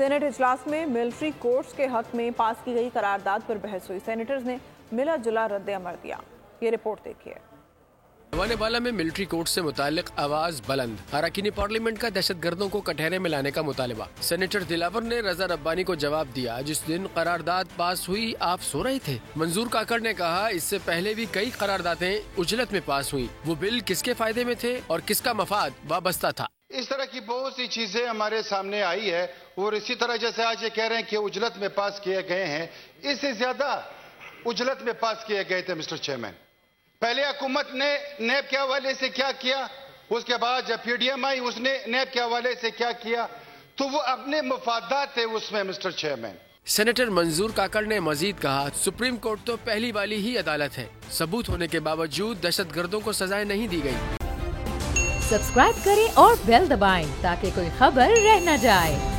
Senate इजलास में military courts के हक में पास की गई करारदाद पर बहस हुई। सेनेटर्स ने मिला जुला रद्द अमल दिया। ये रिपोर्ट देखिए। वाला में मिलिट्री कोर्ट से मुतालिक आवाज बुलंद, अरकान पार्लियामेंट का दहशतगर्दों को कटहरे में लाने का मुतालबा। सेनेटर दिलावर ने रजा रब्बानी को जवाब दिया, जिस दिन करारदाद पास हुई आप सो रहे थे। मंजूर काकड़ ने कहा, इससे पहले भी कई करारदादें उजलत में पास हुई। वो बिल किसके फायदे में थे और किसका मफाद वाबस्ता था। इस तरह की बहुत सी चीजें हमारे सामने आई है और इसी तरह जैसे आज ये कह रहे हैं कि उजलत में पास किए गए हैं, इससे ज्यादा उजलत में पास किए गए थे मिस्टर चेयरमैन। पहले हुकूमत ने नैब के हवाले से क्या किया, उसके बाद जब पीडीएम आई उसने नैब के हवाले से क्या किया, तो वो अपने मफादात थे उसमें मिस्टर चेयरमैन। सेनेटर मंजूर काकड़ ने मजीद कहा, सुप्रीम कोर्ट तो पहली वाली ही अदालत है। सबूत होने के बावजूद दहशतगर्दों को सजाएं नहीं दी गई। सब्सक्राइब करें और बेल दबाएं ताकि कोई खबर रह न जाए।